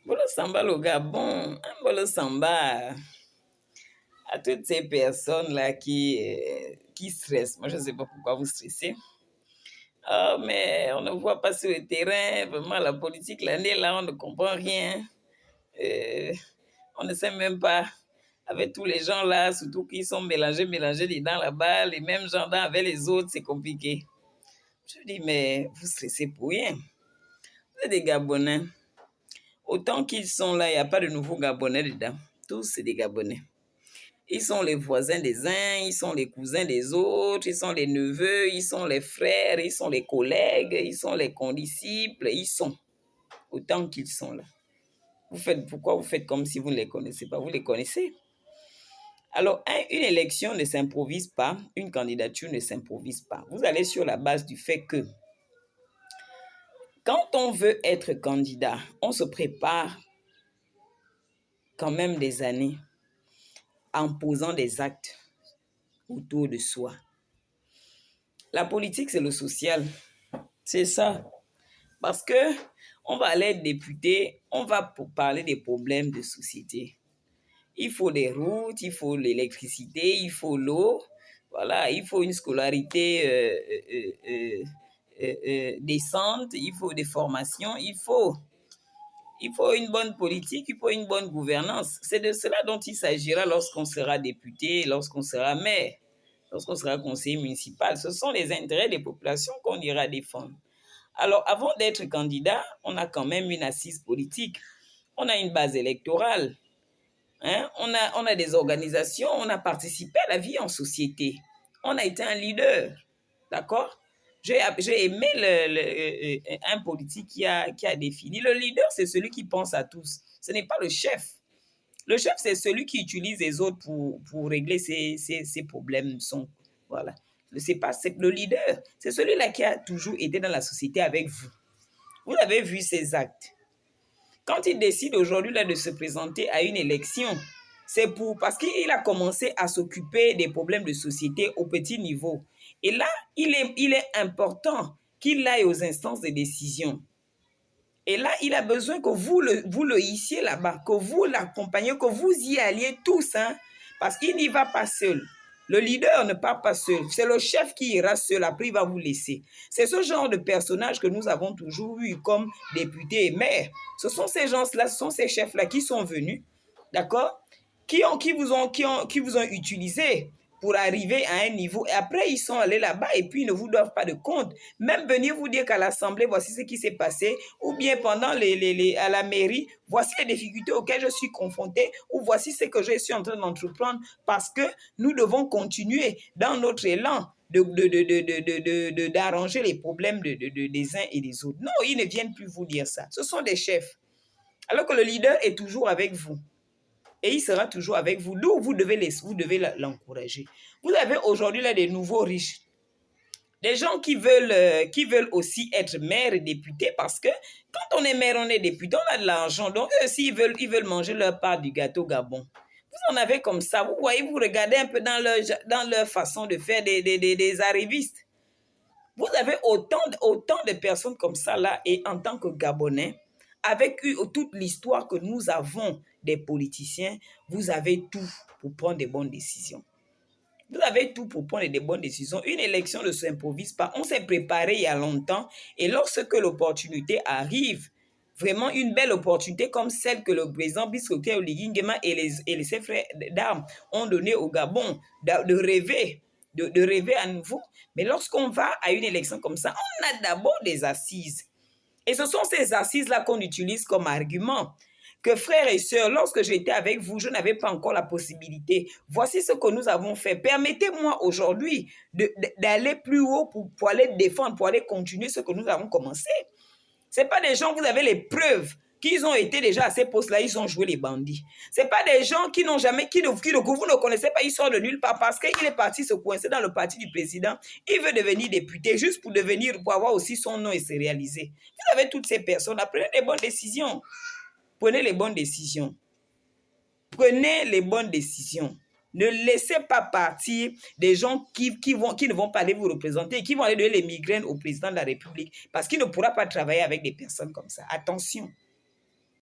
Bolo Samba au Gabon, un Bolo Samba à toutes ces personnes-là qui stressent. Moi, je ne sais pas pourquoi vous stressez. Ah, mais on ne voit pas sur le terrain, vraiment, la politique, l'année là, on ne comprend rien. Euh, on ne sait même pas, avec tous les gens là, surtout qui sont mélangés dedans là-bas, les mêmes gens là avec les autres, c'est compliqué. Je dis, mais vous stressez pour rien. Vous êtes des Gabonais. Autant qu'ils sont là, il n'y a pas de nouveaux Gabonais dedans. Tous, c'est des Gabonais. Ils sont les voisins des uns, ils sont les cousins des autres, ils sont les neveux, ils sont les frères, ils sont les collègues, ils sont les condisciples, ils sont autant qu'ils sont là. Pourquoi vous faites comme si vous ne les connaissez pas? Vous les connaissez. Alors, une élection ne s'improvise pas, une candidature ne s'improvise pas. Vous allez sur la base du fait que quand on veut être candidat, on se prépare quand même des années en posant des actes autour de soi. La politique, c'est le social. C'est ça. Parce que on va aller être député, on va parler des problèmes de société. Il faut des routes, il faut l'électricité, il faut l'eau, voilà, il faut une scolarité décente, il faut des formations, il faut une bonne politique, il faut une bonne gouvernance. C'est de cela dont il s'agira lorsqu'on sera député, lorsqu'on sera maire, lorsqu'on sera conseiller municipal. Ce sont les intérêts des populations qu'on ira défendre. Alors, avant d'être candidat, on a quand même une assise politique. On a une base électorale. Hein? On a des organisations, on a participé à la vie en société. On a été un leader. D'accord? J'ai aimé un politique qui a défini. Le leader, c'est celui qui pense à tous. Ce n'est pas le chef. Le chef, c'est celui qui utilise les autres pour régler ses problèmes. Voilà. C'est le leader. C'est celui-là qui a toujours été dans la société avec vous. Vous avez vu ses actes. Quand il décide aujourd'hui là de se présenter à une élection, c'est parce qu'il a commencé à s'occuper des problèmes de société au petit niveau. Et là, il est important qu'il aille aux instances de décision. Et là, il a besoin que vous le hissiez là-bas, que vous l'accompagniez, que vous y alliez tous, hein, parce qu'il n'y va pas seul. Le leader ne part pas seul. C'est le chef qui ira seul. Après, il va vous laisser. C'est ce genre de personnage que nous avons toujours eu comme députés et maires. Ce sont ces gens-là, ce sont ces chefs-là qui sont venus, d'accord, qui vous ont utilisé pour arriver à un niveau. Et après, ils sont allés là-bas et puis ils ne vous doivent pas de compte. Même venir vous dire qu'à l'Assemblée, voici ce qui s'est passé, ou bien pendant à la mairie, voici les difficultés auxquelles je suis confronté, ou voici ce que je suis en train d'entreprendre, parce que nous devons continuer dans notre élan d'arranger les problèmes des uns et des autres. Non, ils ne viennent plus vous dire ça. Ce sont des chefs. Alors que le leader est toujours avec vous. Et il sera toujours avec vous. D'où vous devez l'encourager. Vous avez aujourd'hui là des nouveaux riches. Des gens qui veulent aussi être maire et député, parce que quand on est maire, on est député, on a de l'argent. Donc eux aussi, ils veulent manger leur part du gâteau Gabon. Vous en avez comme ça. Vous voyez, vous regardez un peu dans leur façon de faire des arrivistes. Vous avez autant de personnes comme ça là, et en tant que Gabonais, avec toute l'histoire que nous avons des politiciens, vous avez tout pour prendre des bonnes décisions. Vous avez tout pour prendre des bonnes décisions. Une élection ne s'improvise pas. On s'est préparé il y a longtemps, et lorsque l'opportunité arrive, vraiment une belle opportunité comme celle que le président Brice Oligui Nguema et ses frères d'armes ont donné au Gabon, de rêver. De rêver à nouveau. Mais lorsqu'on va à une élection comme ça, on a d'abord des assises. Et ce sont ces assises-là qu'on utilise comme argument. Que frères et sœurs, lorsque j'étais avec vous, je n'avais pas encore la possibilité. Voici ce que nous avons fait. Permettez-moi aujourd'hui d'aller plus haut pour aller défendre, pour aller continuer ce que nous avons commencé. Ce n'est pas des gens, vous avez les preuves qu'ils ont été déjà à ces postes-là, ils ont joué les bandits. Ce n'est pas des gens qui n'ont jamais, que vous ne connaissez pas, ils sortent de nulle part parce qu'il est parti se coincer dans le parti du président. Il veut devenir député juste pour avoir aussi son nom et se réaliser. Vous avez toutes ces personnes, prenez les bonnes décisions. Prenez les bonnes décisions. Prenez les bonnes décisions. Ne laissez pas partir des gens qui ne vont pas aller vous représenter, qui vont aller donner les migraines au président de la République, parce qu'il ne pourra pas travailler avec des personnes comme ça. Attention.